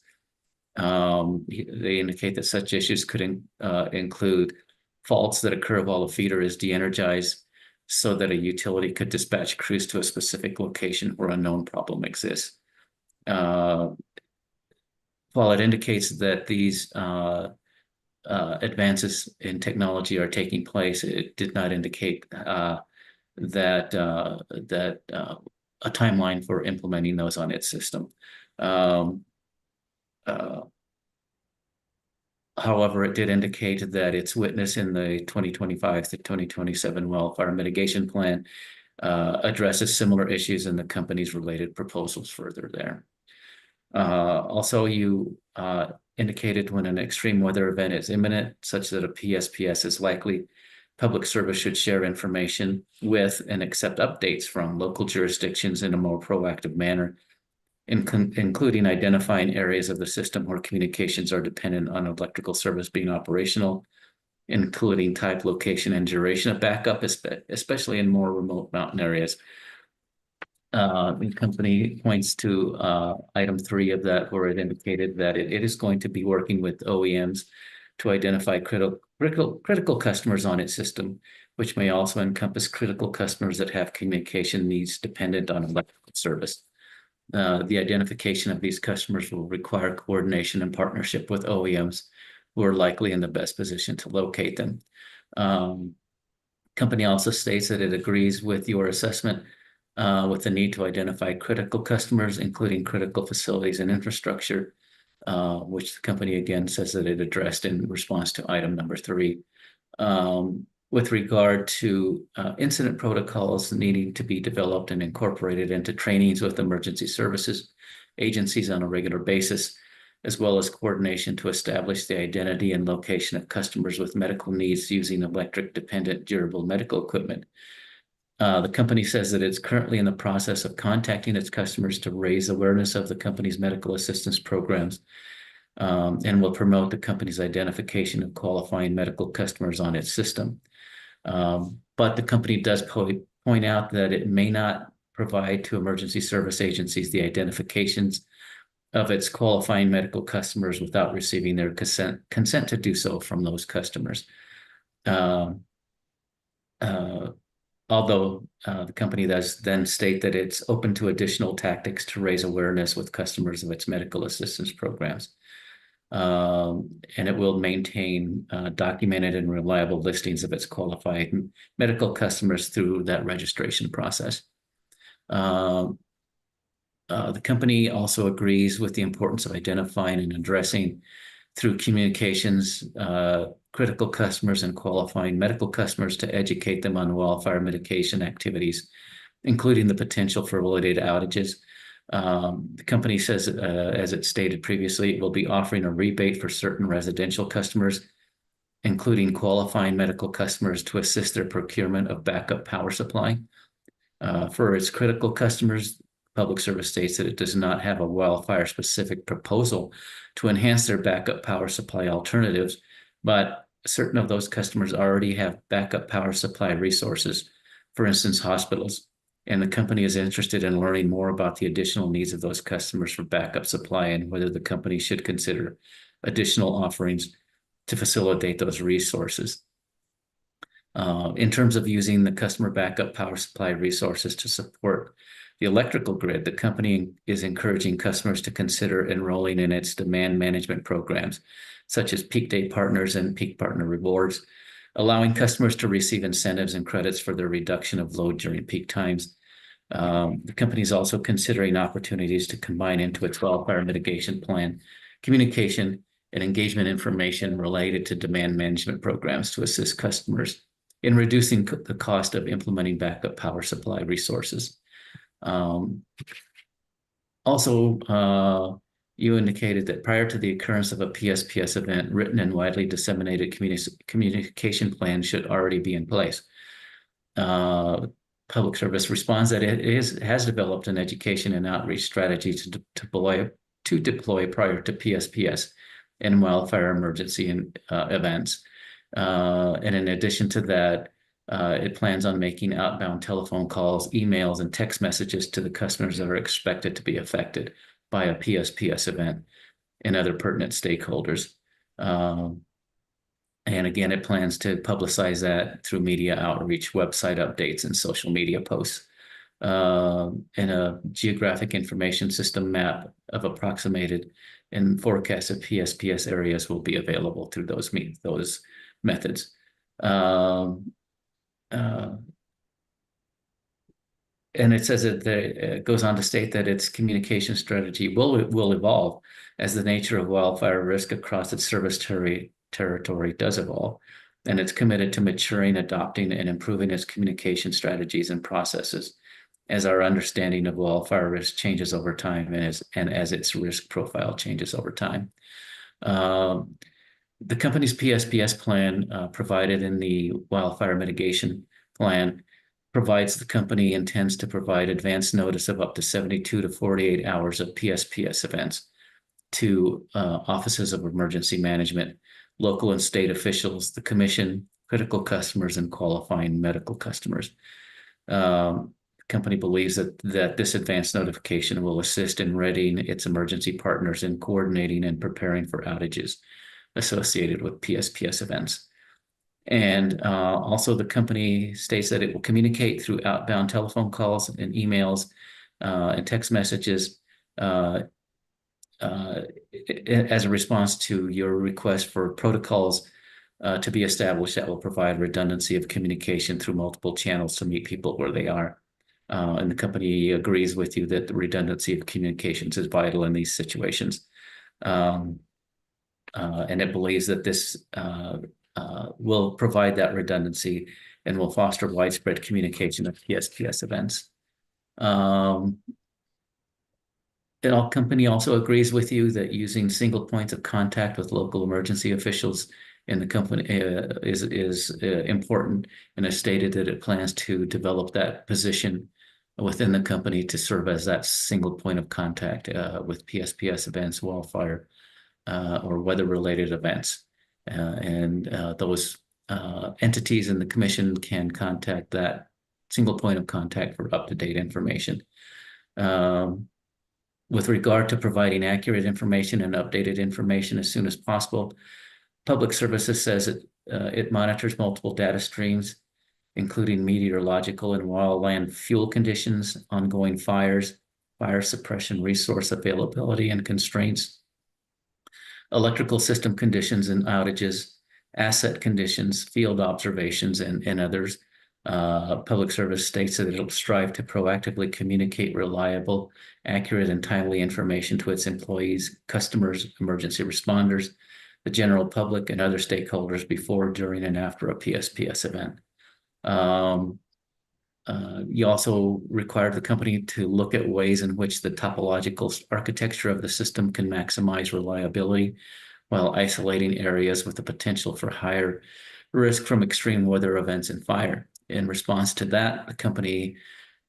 They indicate that such issues could include faults that occur while a feeder is de-energized, so that a utility could dispatch crews to a specific location where a known problem exists. While it indicates that these advances in technology are taking place, it did not indicate that a timeline for implementing those on its system. However, it did indicate that its witness in the 2025 to 2027 wildfire mitigation plan addresses similar issues in the company's related proposals further there. Also, you indicated when an extreme weather event is imminent, such that a PSPS is likely, public service should share information with and accept updates from local jurisdictions in a more proactive manner, including identifying areas of the system where communications are dependent on electrical service being operational, including type, location, and duration of backup, especially in more remote mountain areas. The company points to item 3 of that, where it indicated that it is going to be working with OEMs to identify critical customers on its system, which may also encompass critical customers that have communication needs dependent on electrical service. The identification of these customers will require coordination and partnership with OEMs who are likely in the best position to locate them. Company also states that it agrees with your assessment with the need to identify critical customers, including critical facilities and infrastructure, which the company again says that it addressed in response to item number 3. With regard to incident protocols needing to be developed and incorporated into trainings with emergency services agencies on a regular basis, as well as coordination to establish the identity and location of customers with medical needs using electric-dependent durable medical equipment. The company says that it's currently in the process of contacting its customers to raise awareness of the company's medical assistance programs, and will promote the company's identification of qualifying medical customers on its system. But the company does point out that it may not provide to emergency service agencies the identifications of its qualifying medical customers without receiving their consent to do so from those customers. Although the company does then state that it's open to additional tactics to raise awareness with customers of its medical assistance programs. And it will maintain documented and reliable listings of its qualified medical customers through that registration process. The company also agrees with the importance of identifying and addressing through communications critical customers and qualifying medical customers to educate them on wildfire mitigation activities, including the potential for related outages. The company says, as it stated previously, it will be offering a rebate for certain residential customers, including qualifying medical customers, to assist their procurement of backup power supply. For its critical customers, Public Service states that it does not have a wildfire-specific proposal to enhance their backup power supply alternatives, but certain of those customers already have backup power supply resources, for instance, hospitals. And the company is interested in learning more about the additional needs of those customers for backup supply and whether the company should consider additional offerings to facilitate those resources. In terms of using the customer backup power supply resources to support the electrical grid, the company is encouraging customers to consider enrolling in its demand management programs, such as Peak Day Partners and Peak Partner Rewards, allowing customers to receive incentives and credits for their reduction of load during peak times. The company is also considering opportunities to combine into its wildfire mitigation plan communication and engagement information related to demand management programs to assist customers in reducing the cost of implementing backup power supply resources. Also, you indicated that prior to the occurrence of a PSPS event, written and widely disseminated communication plans should already be in place. Public Service responds that it has developed an education and outreach strategy to deploy prior to PSPS and wildfire emergency events. And in addition to that, it plans on making outbound telephone calls, emails, and text messages to the customers that are expected to be affected by a PSPS event and other pertinent stakeholders. And again, it plans to publicize that through media outreach, website updates, and social media posts. And a geographic information system map of approximated and forecasted PSPS areas will be available through those methods. And it says that it goes on to state that its communication strategy will evolve as the nature of wildfire risk across its service territory does evolve. And it's committed to maturing, adopting, and improving its communication strategies and processes as our understanding of wildfire risk changes over time and as its risk profile changes over time. The company's PSPS plan provided in the wildfire mitigation plan provides the company intends to provide advance notice of up to 72 to 48 hours of PSPS events to offices of emergency management, local and state officials, the commission, critical customers, and qualifying medical customers. The company believes that this advance notification will assist in readying its emergency partners in coordinating and preparing for outages associated with PSPS events. And also the company states that it will communicate through outbound telephone calls and emails and text messages as a response to your request for protocols to be established that will provide redundancy of communication through multiple channels to meet people where they are. And the company agrees with you that the redundancy of communications is vital in these situations. And it believes that this will provide that redundancy and will foster widespread communication of PSPS events. The company also agrees with you that using single points of contact with local emergency officials in the company is important, and has stated that it plans to develop that position within the company to serve as that single point of contact with PSPS events, wildfire, or weather-related events. And those entities in the commission can contact that single point of contact for up-to-date information. With regard to providing accurate information and updated information as soon as possible, Public Services says it monitors multiple data streams, including meteorological and wildland fuel conditions, ongoing fires, fire suppression resource availability and constraints, electrical system conditions and outages, asset conditions, field observations, and others. Public Service states that it'll strive to proactively communicate reliable, accurate, and timely information to its employees, customers, emergency responders, the general public, and other stakeholders before, during, and after a PSPS event. You also require the company to look at ways in which the topological architecture of the system can maximize reliability while isolating areas with the potential for higher risk from extreme weather events and fire. In response to that, the company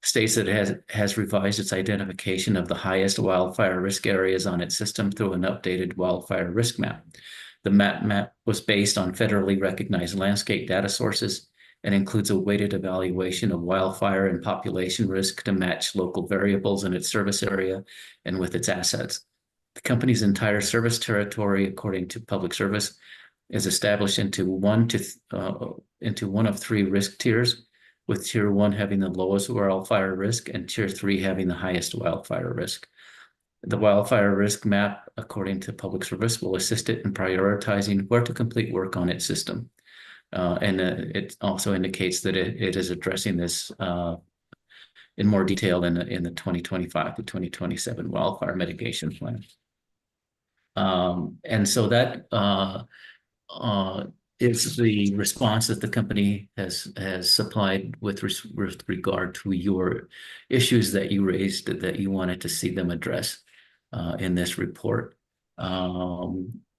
states that it has revised its identification of the highest wildfire risk areas on its system through an updated wildfire risk map. The map was based on federally recognized landscape data sources and includes a weighted evaluation of wildfire and population risk to match local variables in its service area and with its assets. The company's entire service territory, according to Public Service, is established into one of three risk tiers, with Tier 1 having the lowest wildfire risk and Tier 3 having the highest wildfire risk. The wildfire risk map, according to Public Service, will assist it in prioritizing where to complete work on its system. And it also indicates that it is addressing this in more detail in the 2025 to 2027 wildfire mitigation plan. And so that is the response that the company has supplied with regard to your issues that you raised, that you wanted to see them address in this report.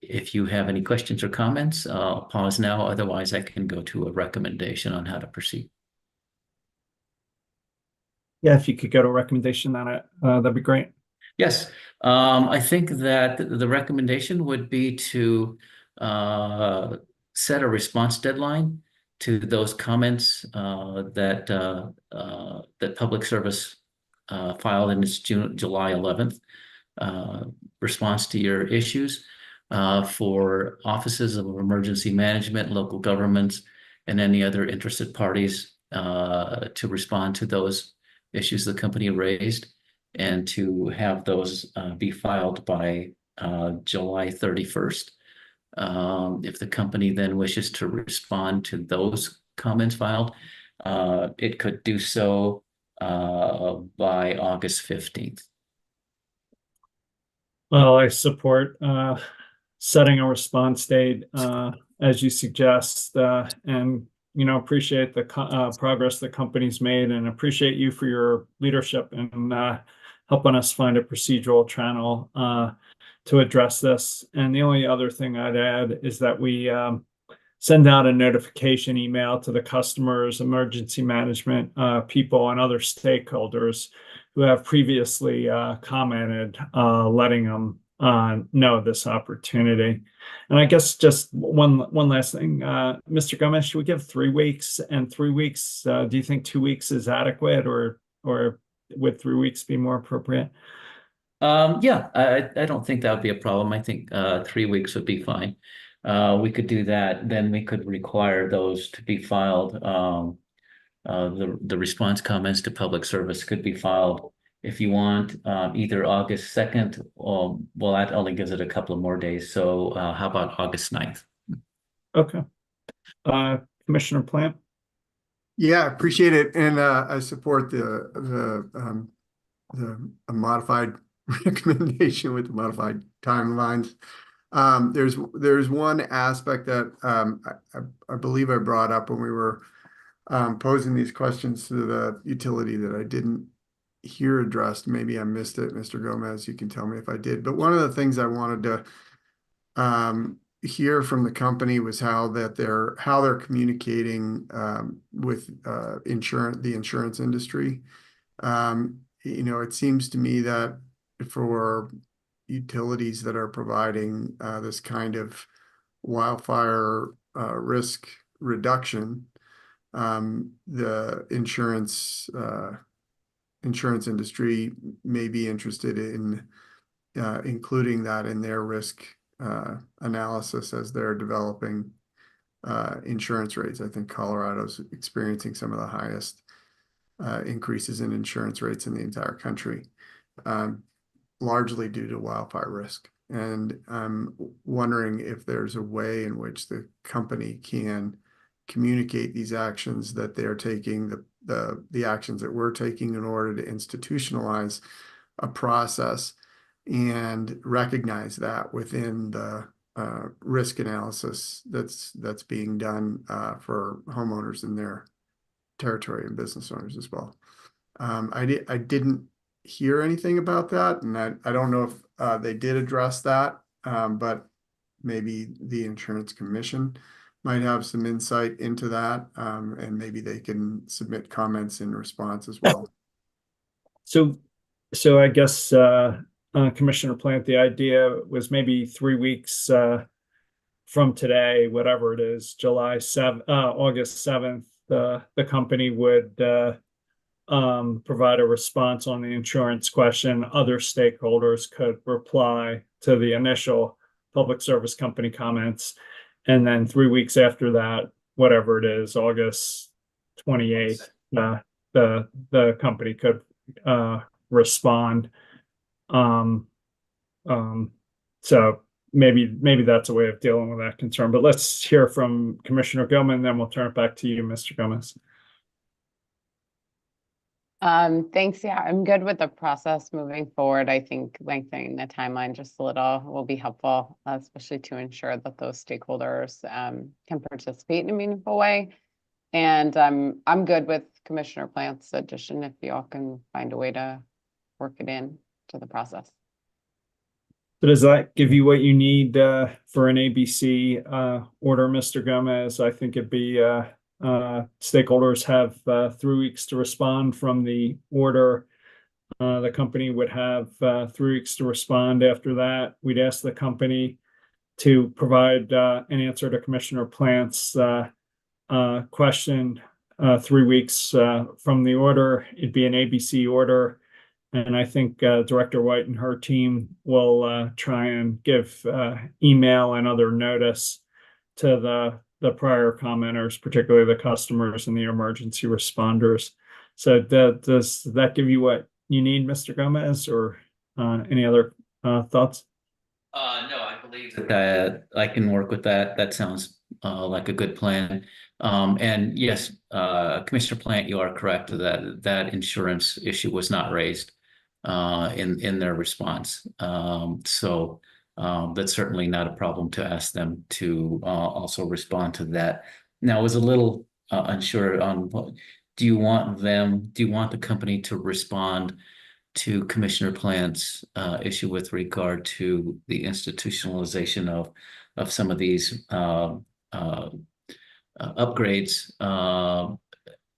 If you have any questions or comments, I'll pause now. Otherwise, I can go to a recommendation on how to proceed. Yeah, if you could go to a recommendation on it, that'd be great. Yes, I think that the recommendation would be to set a response deadline to those comments that Public Service filed in its July 11th response to your issues for offices of emergency management, local governments, and any other interested parties to respond to those issues the company raised, and to have those be filed by July 31st. If the company then wishes to respond to those comments filed, it could do so by August 15th. Well, I support setting a response date as you suggest, and appreciate the progress the company's made, and appreciate you for your leadership and helping us find a procedural channel to address this. And the only other thing I'd add is that we send out a notification email to the customers, emergency management people, and other stakeholders who have previously commented, letting them know this opportunity. And I guess just one last thing, Mr. Gomez, should we give 3 weeks? And 3 weeks, do you think 2 weeks is adequate, or would 3 weeks be more appropriate? Yeah, I don't think that would be a problem. I think 3 weeks would be fine. We could do that. Then we could require those to be filed. The response comments to public service could be filed if you want, either August 2nd, or well, that only gives it a couple of more days. So how about August 9th? Okay. Commissioner Plant? Yeah, appreciate it. And I support the modified recommendation with the modified timelines. There's one aspect that I believe I brought up when we were posing these questions to the utility that I didn't hear addressed. Maybe I missed it, Mr. Gomez. You can tell me if I did. But one of the things I wanted to hear from the company was how they're communicating with the insurance industry. It seems to me that for utilities that are providing this kind of wildfire risk reduction, the insurance industry may be interested in including that in their risk analysis as they're developing insurance rates. I think Colorado's experiencing some of the highest increases in insurance rates in the entire country, largely due to wildfire risk. And I'm wondering if there's a way in which the company can communicate these actions that they're taking, the actions that we're taking in order to institutionalize a process and recognize that within the risk analysis that's being done for homeowners in their territory and business owners as well. I didn't hear anything about that, and I don't know if they did address that, but maybe the Insurance Commission might have some insight into that, and maybe they can submit comments in response as well. So I guess Commissioner Plant, the idea was maybe 3 weeks from today, whatever it is, August 7th, the company would provide a response on the insurance question. Other stakeholders could reply to the initial public service company comments. And then 3 weeks after that, whatever it is, August 28th, the company could respond. So maybe that's a way of dealing with that concern. But let's hear from Commissioner Gomez, and then we'll turn it back to you, Mr. Gomez. Thanks. Yeah, I'm good with the process moving forward. I think lengthening the timeline just a little will be helpful, especially to ensure that those stakeholders can participate in a meaningful way. And I'm good with Commissioner Plant's addition if you all can find a way to work it in to the process. So does that give you what you need for an ABC order, Mr. Gomez? I think it'd be stakeholders have 3 weeks to respond from the order. The company would have 3 weeks to respond after that. We'd ask the company to provide an answer to Commissioner Plant's question 3 weeks from the order. It'd be an ABC order. And I think Director White and her team will try and give email and other notice to the prior commenters, particularly the customers and the emergency responders. So does that give you what you need, Mr. Gomez, or any other thoughts? No, I believe that I can work with that. That sounds like a good plan. And yes, Commissioner Plant, you are correct that that insurance issue was not raised in their response. That's certainly not a problem to ask them to also respond to that. Now, I was a little unsure on what do you want the company to respond to Commissioner Plant's issue with regard to the institutionalization of some of these upgrades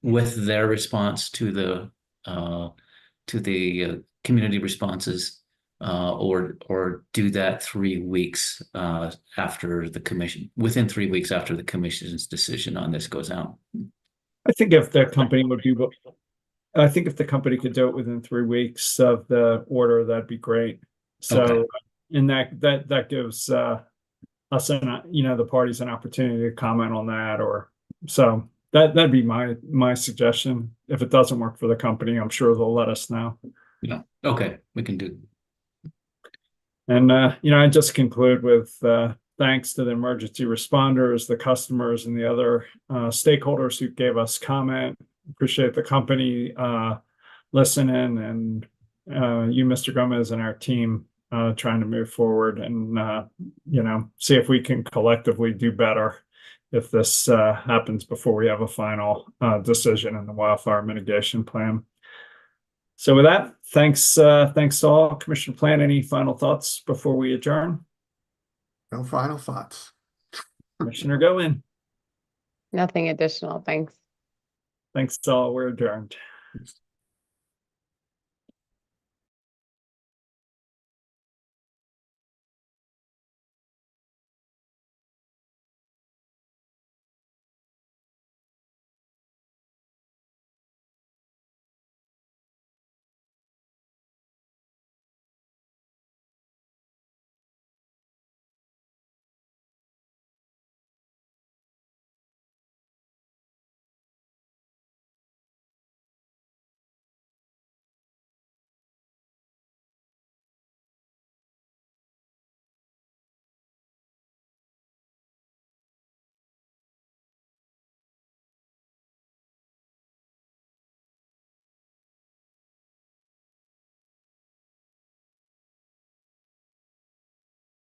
with their response to the community responses, or do that 3 weeks after the commission, within 3 weeks after the commission's decision on this goes out. I think if the company would be, I think if the company could do it within 3 weeks of the order, that'd be great. So, Okay. and that gives us and the parties an opportunity to comment on that, or so that'd be my suggestion. If it doesn't work for the company, I'm sure they'll let us know. Yeah. Okay, we can do. And I just conclude with thanks to the emergency responders, the customers, and the other stakeholders who gave us comment. Appreciate the company listening, and you, Mr. Gomez, and our team trying to move forward and see if we can collectively do better if this happens before we have a final decision in the wildfire mitigation plan. So with that, thanks all. Commissioner Plant, any final thoughts before we adjourn? No final thoughts. Commissioner Goin. Nothing additional, thanks. Thanks all. We're adjourned.